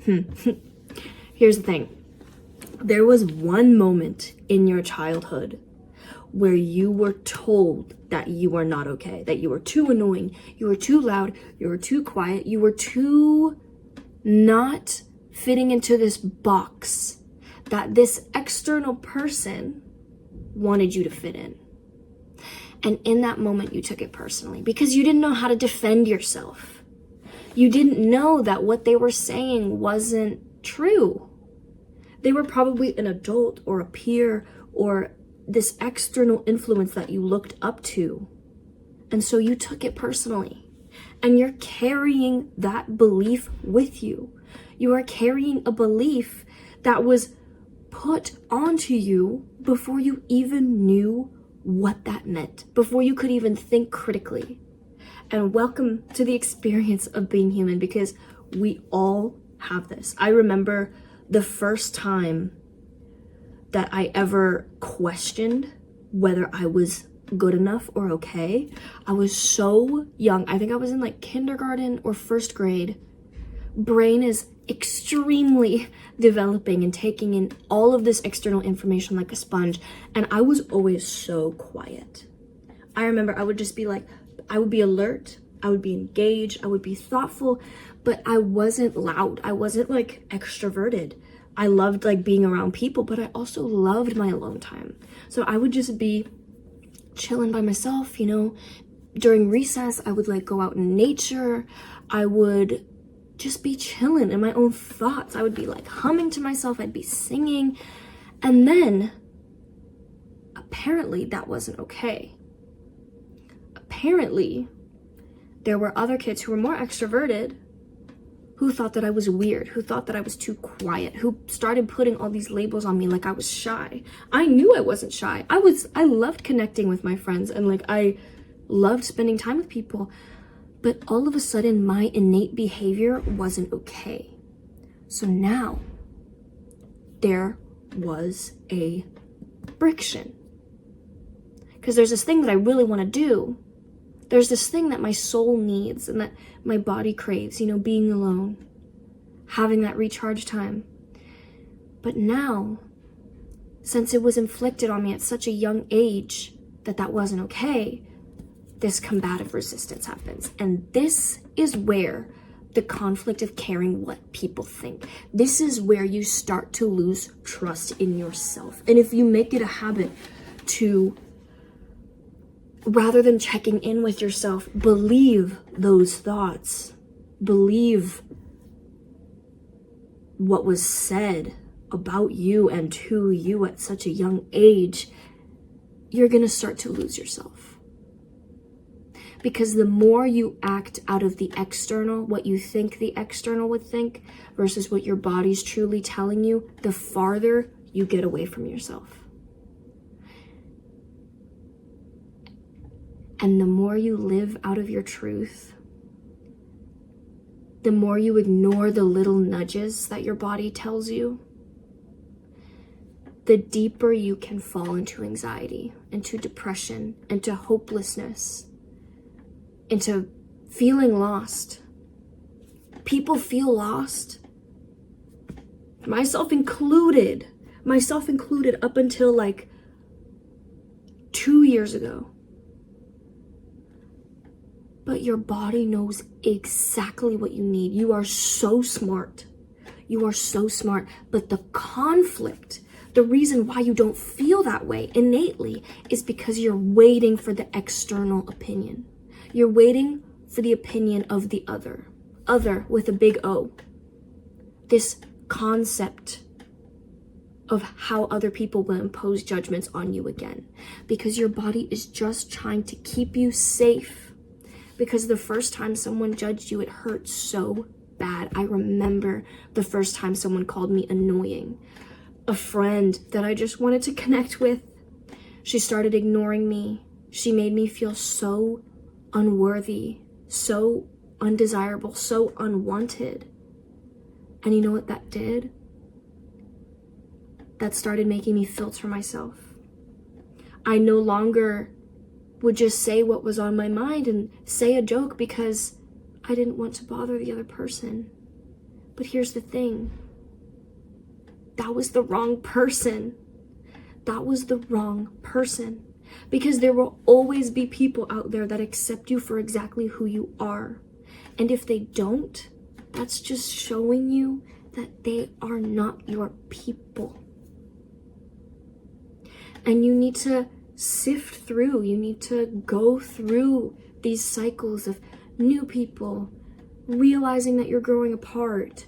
Here's the thing. There was one moment in your childhood where you were told that you were not okay, that you were too annoying, you were too loud, you were too quiet, you were too not fitting into this box that this external person wanted you to fit in. And in that moment, you took it personally because you didn't know how to defend yourself. You didn't know that what they were saying wasn't true. They were probably an adult or a peer or this external influence that you looked up to. And so you took it personally. And you're carrying that belief with you. You are carrying a belief that was put onto you before you even knew what that meant, before you could even think critically. And welcome to the experience of being human, because we all have this. I remember the first time that I ever questioned whether I was good enough or okay. I was so young. I think I was in like kindergarten or first grade. Brain is extremely developing and taking in all of this external information like a sponge. And I was always so quiet. I remember I would just be like, I would be alert, I would be engaged, I would be thoughtful, but I wasn't loud. I wasn't like extroverted. I loved like being around people, but I also loved my alone time. So I would just be chilling by myself, you know. During recess, I would like go out in nature. I would just be chilling in my own thoughts. I would be like humming to myself. I'd be singing. And then apparently that wasn't okay. Apparently there were other kids who were more extroverted who thought that I was weird, who thought that I was too quiet, who started putting all these labels on me like I was shy. I knew I wasn't shy. I loved connecting with my friends and like I loved spending time with people. But all of a sudden my innate behavior wasn't okay. So now there was a friction. Because there's this thing that I really want to do. There's this thing that my soul needs and that my body craves, you know, being alone, having that recharge time. But now, since it was inflicted on me at such a young age that wasn't okay, this combative resistance happens. And this is where the conflict of caring what people think. This is where you start to lose trust in yourself. And if you make it a habit to, rather than checking in with yourself, believe those thoughts, believe what was said about you and to you at such a young age, you're gonna start to lose yourself. Because the more you act out of the external, what you think the external would think, versus what your body's truly telling you, the farther you get away from yourself. And the more you live out of your truth, the more you ignore the little nudges that your body tells you, the deeper you can fall into anxiety, into depression, into hopelessness, into feeling lost. People feel lost, myself included up until like 2 years ago. But your body knows exactly what you need. You are so smart. You are so smart. But the conflict, the reason why you don't feel that way innately is because you're waiting for the external opinion. You're waiting for the opinion of the other with a big O. This concept of how other people will impose judgments on you again. Because your body is just trying to keep you safe. Because the first time someone judged you, it hurt so bad. I remember the first time someone called me annoying. A friend that I just wanted to connect with, she started ignoring me. She made me feel so unworthy, so undesirable, so unwanted. And you know what that did? That started making me filter myself. I no longer would just say what was on my mind and say a joke because I didn't want to bother the other person. But here's the thing. That was the wrong person. That was the wrong person. Because there will always be people out there that accept you for exactly who you are. And if they don't, that's just showing you that they are not your people. And you need to sift through, you need to go through these cycles of new people, realizing that you're growing apart.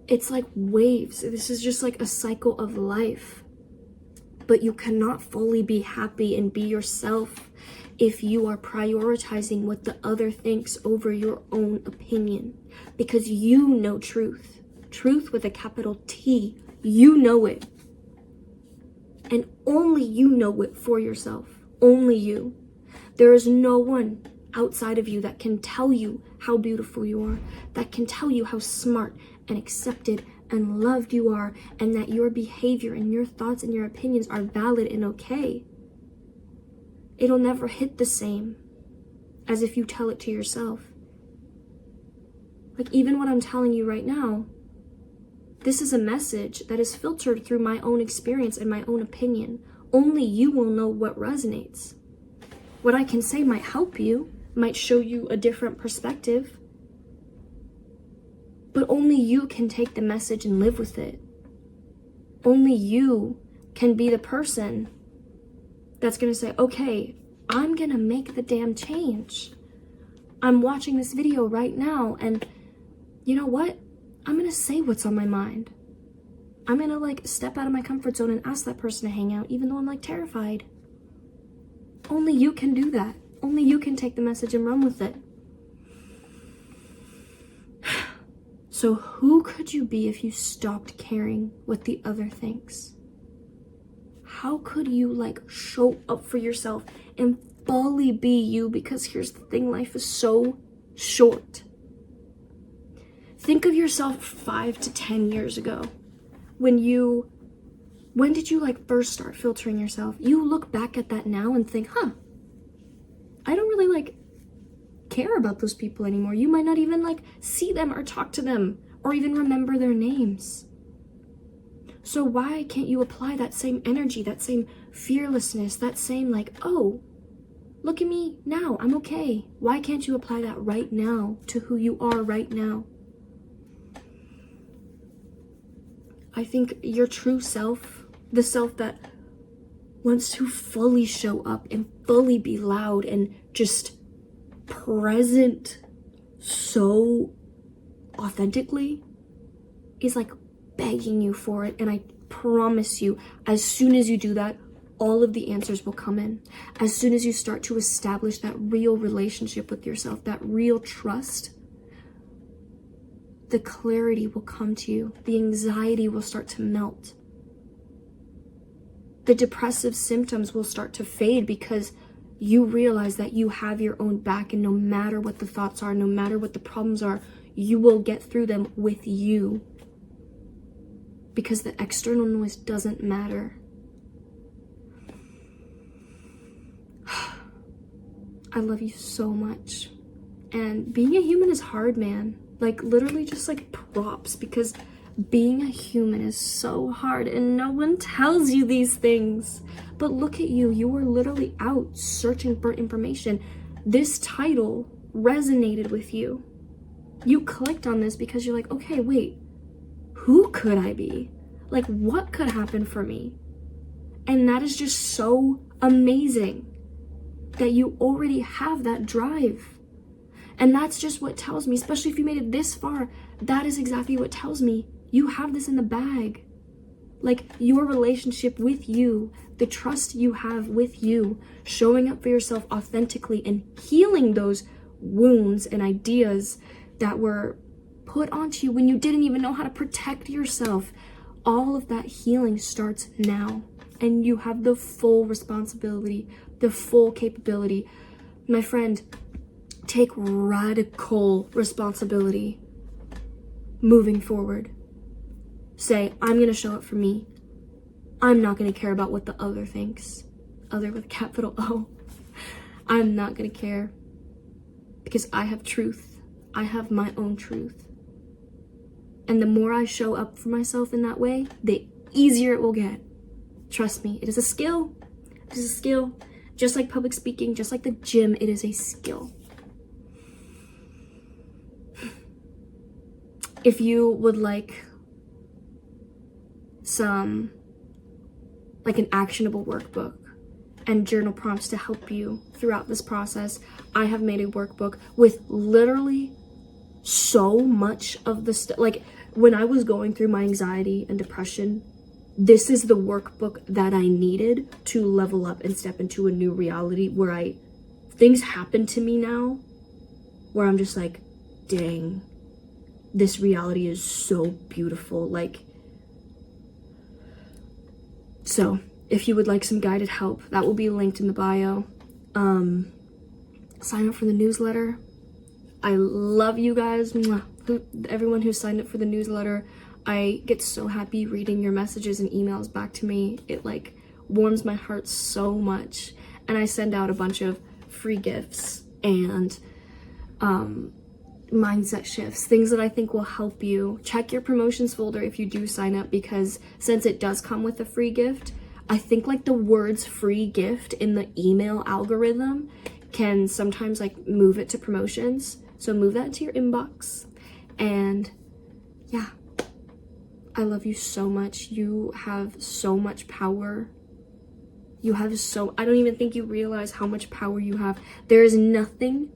It's like waves. This is just like a cycle of life. But you cannot fully be happy and be yourself if you are prioritizing what the other thinks over your own opinion. Because you know truth. Truth with a capital T. You know it. And only you know it for yourself. Only you. There is no one outside of you that can tell you how beautiful you are, that can tell you how smart and accepted and loved you are, and that your behavior and your thoughts and your opinions are valid and okay. It'll never hit the same as if you tell it to yourself. Like, even what I'm telling you right now, this is a message that is filtered through my own experience and my own opinion. Only you will know what resonates. What I can say might help you, might show you a different perspective, but only you can take the message and live with it. Only you can be the person that's gonna say, okay, I'm gonna make the damn change. I'm watching this video right now, and you know what? I'm gonna say what's on my mind. I'm gonna step out of my comfort zone and ask that person to hang out, even though I'm terrified. Only you can do that. Only you can take the message and run with it. So who could you be if you stopped caring what the other thinks? How could you show up for yourself and fully be you? Because here's the thing, life is so short. Think of yourself 5 to 10 years ago. When did you first start filtering yourself? You look back at that now and think, I don't really care about those people anymore. You might not even see them or talk to them or even remember their names. So why can't you apply that same energy, that same fearlessness, that same oh, look at me now, I'm okay. Why can't you apply that right now to who you are right now? I think your true self, the self that wants to fully show up and fully be loud and just present so authentically, is begging you for it. And I promise you, as soon as you do that, all of the answers will come in. As soon as you start to establish that real relationship with yourself, that real trust, the clarity will come to you. The anxiety will start to melt. The depressive symptoms will start to fade because you realize that you have your own back, and no matter what the thoughts are, no matter what the problems are, you will get through them with you. Because the external noise doesn't matter. I love you so much. And being a human is hard, man. Literally just props, because being a human is so hard and no one tells you these things. But look at you. You were literally out searching for information. This title resonated with you. You clicked on this because you're okay, wait, who could I be? What could happen for me? And that is just so amazing that you already have that drive. And that's just what tells me, especially if you made it this far, that is exactly what tells me you have this in the bag. Your relationship with you, the trust you have with you, showing up for yourself authentically and healing those wounds and ideas that were put onto you when you didn't even know how to protect yourself. All of that healing starts now, and you have the full responsibility, the full capability. My friend, take radical responsibility moving forward. Say, I'm going to show up for me. I'm not going to care about what the other thinks. Other with a capital O. I'm not going to care. Because I have truth. I have my own truth. And the more I show up for myself in that way, the easier it will get. Trust me, it is a skill. It is a skill. Just like public speaking, just like the gym, it is a skill. If you would like like an actionable workbook and journal prompts to help you throughout this process, I have made a workbook with literally so much of the stuff. Like when I was going through my anxiety and depression, this is the workbook that I needed to level up and step into a new reality where things happen to me now where I'm just like, dang, this reality is so beautiful. Like, so if you would like some guided help, that will be linked in the bio. Sign up for the newsletter. I love you guys. Mwah. Everyone who signed up for the newsletter. I get so happy reading your messages and emails back to me. It like warms my heart so much. And I send out a bunch of free gifts and mindset shifts, things that I think will help you. Check your promotions folder if you do sign up, because since it does come with a free gift, I think like the words free gift in the email algorithm can sometimes like move it to promotions. So move that to your inbox. And yeah, I love you so much. You have so much power. I don't even think you realize how much power you have. There is nothing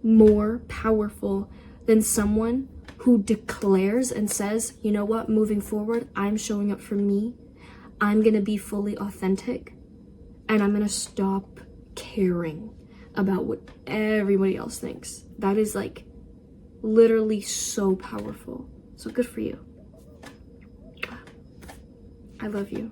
more powerful than someone who declares and says, you know what, moving forward, I'm showing up for me. I'm gonna be fully authentic, and I'm gonna stop caring about what everybody else thinks. That is like literally so powerful. So good for you. I love you.